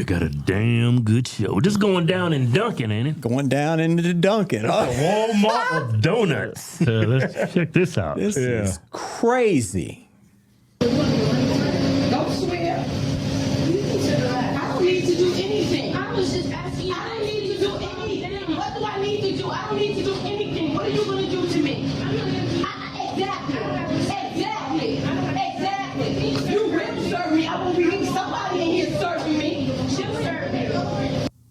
you got a damn good show. This is going down in Dunkin, ain't it? Going down into the Dunkin. A Walmart of donuts. Let's check this out. This is crazy. Don't swear. I don't need to do anything. I was just asking you. I don't need to do anything. What do I need to do? I don't need to do anything. What are you going to do to me? Exactly. You will serve me. I will be somebody in here serving me. She'll serve me.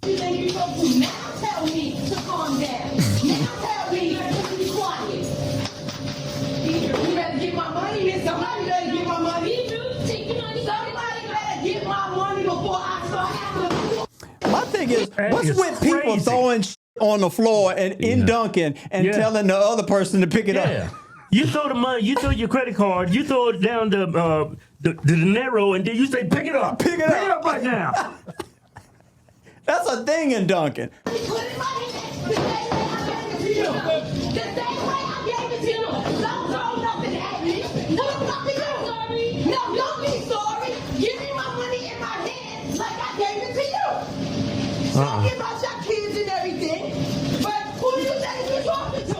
You think you're supposed to now tell me to calm down? Now tell me to be quiet. You better get my money, Miss. Somebody better get my money. Somebody better get my money before I start acting. My thing is, what's with people throwing on the floor and in Dunkin' and telling the other person to pick it up? You throw the money, you throw your credit card, you throw it down the dinero, and then you say, pick it up. Pick it up right now. That's a thing in Dunkin'. The same way I gave it to you. Don't throw nothing at me. No, nothing sorry. No, don't be sorry. Give me my money in my hand like I gave it to you. Talking about your kids and everything. But who do you think you're talking to?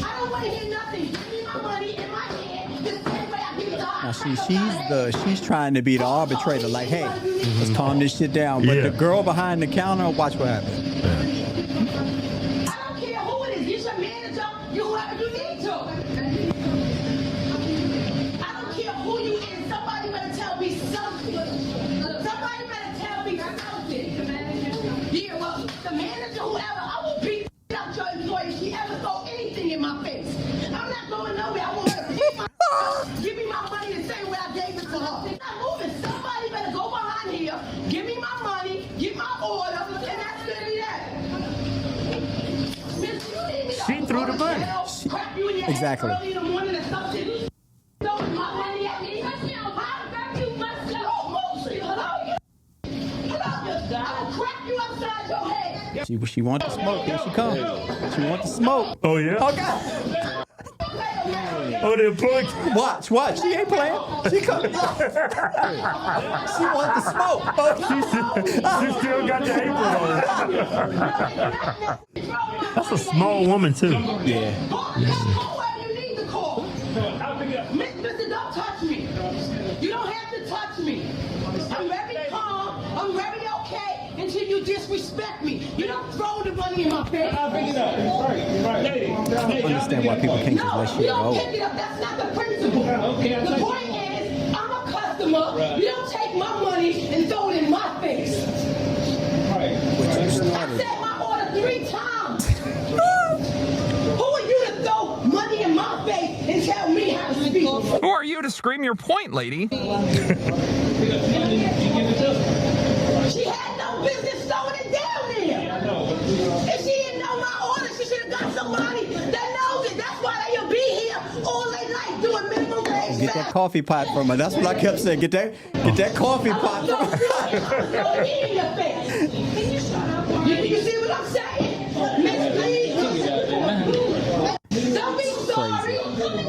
I don't want to hear nothing. Give me my money in my hand the same way I give it to her. She's trying to be the arbitrator, like, hey, let's calm this shit down. But the girl behind the counter, watch what happens. I don't care who it is. You're your manager. You whoever you need to. I don't care who you is. Somebody better tell me something. Somebody better tell me something. Yeah, well, the manager, whoever, I will beat up your employee if she ever throw anything in my face. I'm not going nowhere. I want her to pick my give me my money the same way I gave it to her. I'm moving. Somebody better go behind here, give me my money, get my order, and that's gonna be that. Miss, you need me to She threw the money. Crap you in your Exactly. head early in the morning or something. Throwing my money at me. You must know. I will crack you upside your head. She wants the smoke. Here she comes. She wants the smoke. Oh, yeah? Oh, God. Oh, the employee. Watch. She ain't playing. She coming. She wants the smoke. She still got the apron on. That's a small woman, too. Yeah. Whoever you need to call. Mister, don't touch me. You don't have to touch me. I'm very calm. I'm very okay until you disrespect me. You don't throw the money in my face. I'll pick it up. Right. Lady. I understand why people can't just let No, shit you don't go. pick it up. That's not the principle. Okay, The point is, I'm a customer. You don't take my money and throw it in my face. Right. I said my order 3 times. Who are you to throw money in my face and tell me how to speak? Who are you to scream your point, lady? She had no business throwing it down there. If she didn't know my order, she should have got somebody that knows it. That's why they'll be here all their life doing minimum wage. Get that coffee pot from her. That's what I kept saying. Get that coffee pot from her. Throw it in your face. Can you shut up? You see what I'm saying? Miss, please. Don't be sorry. Don't be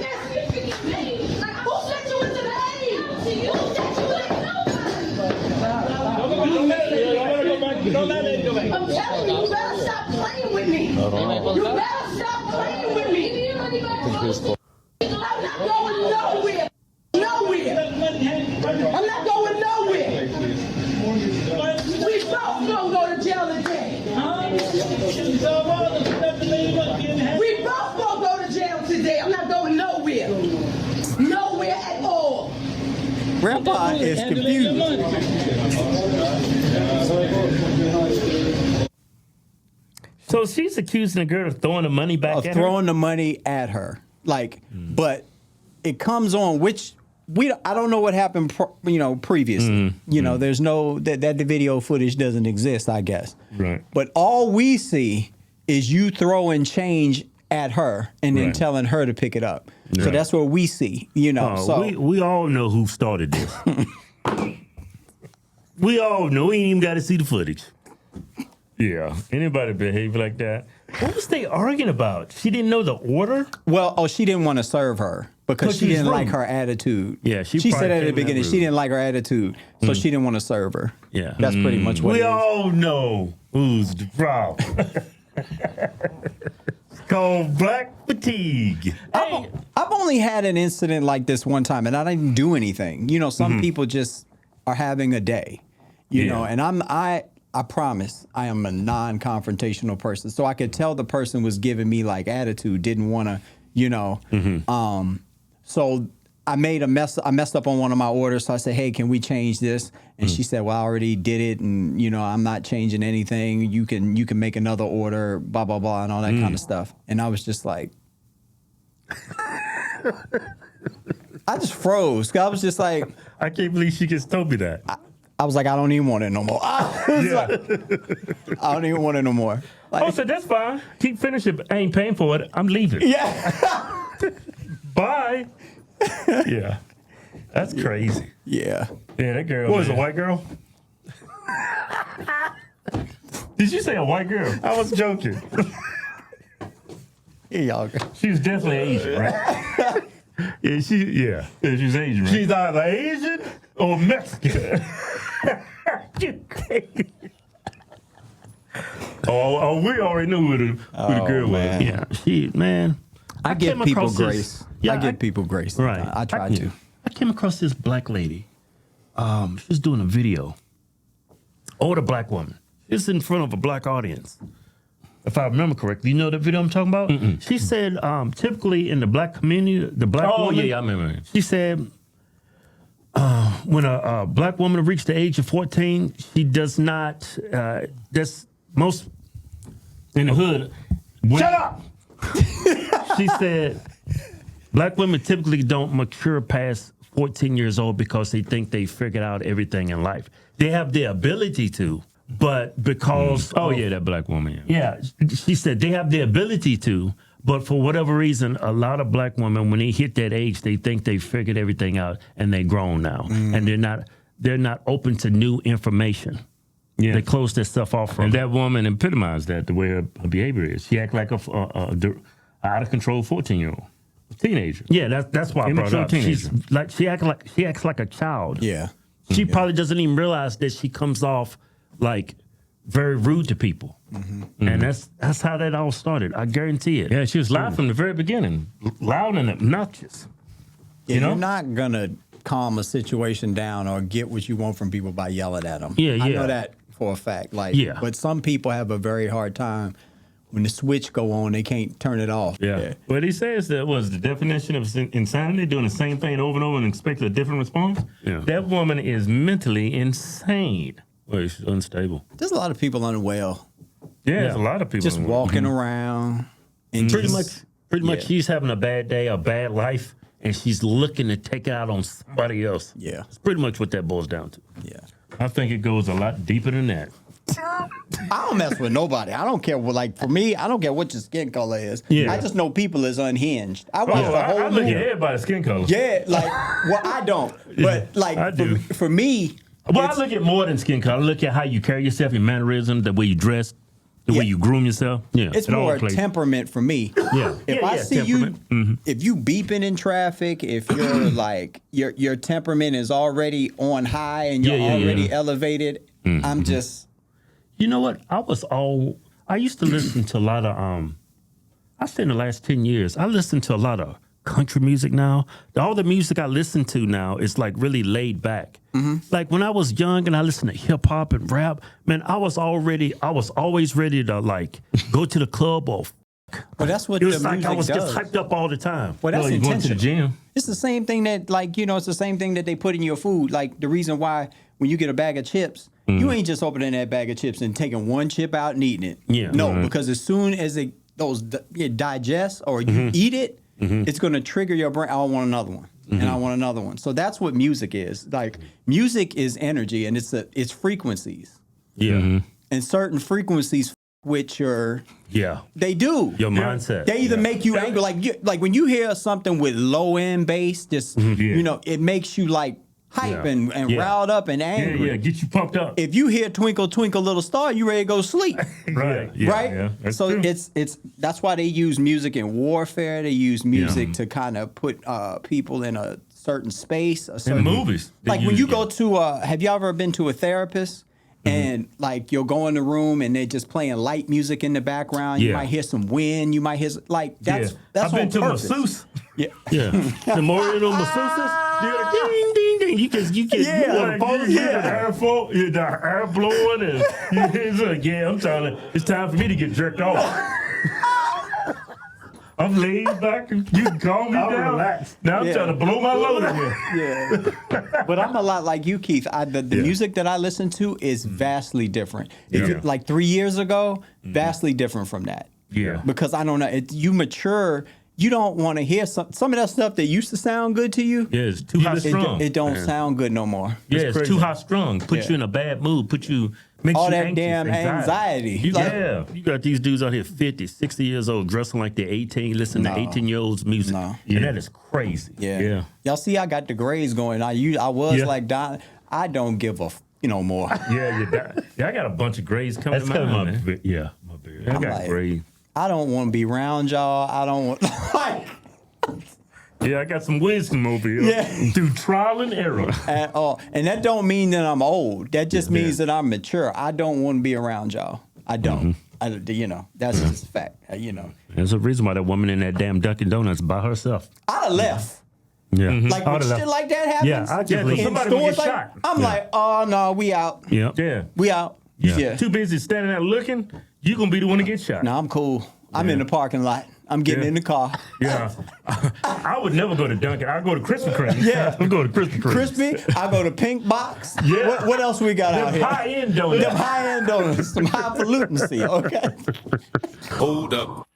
messy. Who sent you into the hay? Who sent you into Don't let it go back. I'm telling you, you better stop playing with me. You better stop playing with me. I'm not going nowhere. I'm not going nowhere. We both gonna go to jail today. We both gonna go to jail today. I'm not going nowhere. Nowhere at all. Grandpa is confused. So she's accusing the girl of throwing the money back Of at throwing the money at her. Like, but it comes on I don't know what happened, previously. There's no, that the video footage doesn't exist, I guess. Right. But all we see is you throwing change at her and then telling her to pick it up. So that's what we see, We all know who started this. We all know. We ain't even got to see the footage. Yeah. Anybody behave like that? What was they arguing about? She didn't know the order? Well, she didn't want to serve her because she she's didn't like rude. her attitude. Yeah, she said probably at the came in beginning rude. she didn't like her attitude, so she didn't want to serve her. Yeah. That's pretty much what We it is. all know who's the problem. It's called black fatigue. I've only had an incident like this one time, and I didn't do anything. You know, some people just are having a day. You know, and I promise I am a non-confrontational person, so I could tell the person was giving me like attitude, didn't want to, you know. So I messed up on one of my orders, so I said, "Hey, can we change this?" And she said, "Well, I already did it, and you know, I'm not changing anything. You can make another order, blah blah blah, and all that kind of stuff." And I was just like, I just froze. 'Cause I was just like, I can't believe she just told me that. I was like, I don't even want it no more. I was like, I don't even want it no more. Like, Oh, so that's fine. Keep finishing. I ain't paying for it. I'm leaving. yeah, Bye. Yeah. That's crazy. yeah. Yeah, that girl. What was a white girl? Did you say a white girl? I was joking. Here y'all go. She was definitely Asian, right? Yeah, she's Asian, right? She's either Asian or Mexican. Oh, we already knew who the girl man. was. Yeah, man. I give came people across this- grace. Yeah, I give people grace. Right. I try to. I came across this black lady. She was doing a video. Older black woman. She was in front of a black audience. If I remember correctly, you know the video I'm talking about? She said, typically in the black community, the black woman. I remember. She said, when a black woman reached the age of 14, she does not. That's most in the hood. Shut up. She said, black women typically don't mature past 14 years old because they think they figured out everything in life. They have the ability to, but because That black woman. Yeah. yeah, she said they have the ability to, but for whatever reason, a lot of black women, when they hit that age, they think they figured everything out and they grown now, and they're not open to new information. Yeah. They close their stuff off from. And that woman epitomized that the way her behavior is. She act like a out of control 14-year-old, teenager. Yeah, that's why I brought it Immature up. teenager. She's like she acts like a child. Yeah. She probably doesn't even realize that she comes off like very rude to people, and that's how that all started. I guarantee it. Yeah, she was loud from the very beginning, loud and obnoxious. Yeah, You know? you're not gonna calm a situation down or get what you want from people by yelling at them. Yeah, I yeah. know that for a fact. Like, Yeah. But some people have a very hard time when the switch go on. They can't turn it off. Yeah. What he says that was the definition of insanity, doing the same thing over and over and expect a different response. Yeah. That woman is mentally insane. Well, she's unstable. There's a lot of people unwell, Yeah, there's a lot of people just walking around. And Pretty just- much, yeah. she's having a bad day, a bad life, and she's looking to take it out on somebody else. Yeah. It's pretty much what that boils down to. Yeah. I think it goes a lot deeper than that. I don't mess with nobody. I don't care what, like, for me, I don't care what your skin color is. Yeah. I just know people is unhinged. I watch the I whole look movie. at everybody's skin color. Yeah, like, well, I don't. But, like, I do. for me, Well, it's- I look at more than skin color. I look at how you carry yourself, your mannerism, the way you dress, the way you groom yourself. Yeah, it's it all more plays. temperament for me. Yeah. If Yeah, I yeah, see you, temperament. if you beeping in traffic, if you're like your temperament is already on high and you're Yeah, yeah, already yeah. elevated, I'm just You know what? I used to listen to a lot of I say in the last 10 years, I listen to a lot of country music now. All the music I listen to now is like really laid back. Like when I was young and I listened to hip hop and rap, man, I was always ready to like go to the club or well, that's what it the was like music I was does. just hyped up all the time. Well, that's Well, you going to the intentional. gym. It's the same thing that, like, you know, it's the same thing that they put in your food. Like the reason why when you get a bag of chips, you ain't just opening that bag of chips and taking one chip out and eating it. Yeah. No, because as soon as it digests or you eat it, it's going to trigger your brain. I want another one, and I want another one. So that's what music is. Like music is energy, and it's frequencies, Yeah. and certain frequencies with your Yeah. they do. Your mindset. They either make you angry, like when you hear something with low end bass, just you know, it makes you like hype Yeah. and Yeah. riled up and angry. Yeah, get you pumped up. If you hear Twinkle Twinkle Little Star, you ready to go sleep. Right. Yeah, Right? yeah, that's So true. it's that's why they use music in warfare. They use music to kind of put people in a certain space. A certain, in movies. they Like when use you it. go to have you ever been to a therapist and like you'll go in the room and they're just playing light music in the background. You Yeah. might hear some wind. You might hear like that's Yeah. that's I've been on to purpose. masseuse. Yeah. Yeah. The Oriental masseuses. Yeah, ding, ding, ding. You can Yeah. you want to pose Yeah. the air flow, the air blowing, and it's like, yeah, it's time for me to get jerked off. I'm laid back. You can calm me down. relaxed. Now I'm Yeah. trying to blow my load in here. Yeah. But I'm a lot like you, Keith. The music that I listen to is vastly different. If Yeah. you, like 3 years ago, vastly different from that. Yeah. Because I don't know, you mature, you don't want to hear some of that stuff that used to sound good to you. Yeah, it's too high strung. It don't sound good no more. Yeah, it's crazy. too high strung. Put Yeah. you in a bad mood. Makes All you that anxious, damn anxiety. You, Like- yeah. You got these dudes out here 50, 60 years old, dressing like they're 18, listening No. to 18-year-olds music. No. And that is crazy. Yeah. Yeah. Y'all see, I got the grades going. I was Yeah. like, I don't give a more. Yeah, I got a bunch of grades coming That's to kind mind, of man. my, yeah, my beard. I got like- grades. I don't want to be around y'all. I don't want like Yeah, I got some wisdom over here. Yeah. Through trial and error. at all. And that don't mean that I'm old. That just means that I'm mature. I don't want to be around y'all. I don't. That's just a fact. There's a reason why that woman in that damn Dunkin' Donuts by herself. I'd have left. Yeah. Like when I'd have shit left. like that happens. Yeah, I just Yeah, 'cause leave. in somebody will stores get like, shot. I'm like, oh no, we out. Yeah. Yeah. We out. Yeah. Yeah. Too busy standing there looking, you going to be the one to get shot. No, I'm cool. I'm in the parking lot. I'm getting Yeah. in the car. Yeah. I would never go to Dunkin'. I'd go to Krispy Kreme. Yeah. I'm going to Krispy Kreme. Crispy. I go to Pink Box. Yeah. What else we got out Them here? high-end donuts. Them high-end donuts. Some highfalutin. Okay. Hold up.